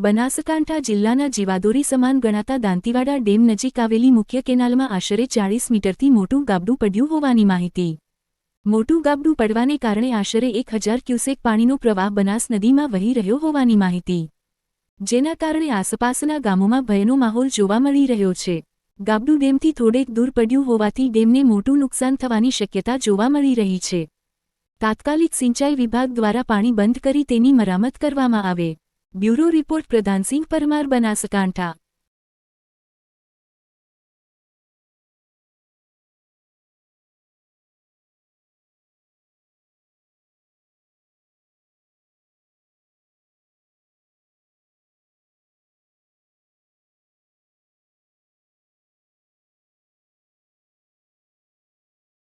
બનાસકાંઠા જિલ્લાના જીવાદોરી સમાન ગણાતા દાંતીવાડા ડેમ નજીક આવેલી મુખ્ય કેનાલમાં આશરે 40 મીટરથી મોટું ગાબડું પડ્યું હોવાની માહિતી. મોટું ગાબડું પડવાને કારણે આશરે 1000 ક્યુસેક પાણીનો પ્રવાહ બનાસ નદીમાં વહી રહ્યો હોવાની માહિતી. જેના કારણે આસપાસના ગામોમાં ભયનો માહોલ જોવા મળી રહ્યો છે. ગાબડું ડેમથી થોડેક દૂર પડ્યું હોવાથી ડેમને મોટું નુકસાન થવાની શક્યતા જોવા મળી રહી છે. તાત્કાલિક સિંચાઈ વિભાગ દ્વારા પાણી બંધ કરી તેની મરામત કરવામાં આવે. Bureau report Pradhansinh Parmar, Banaskantha.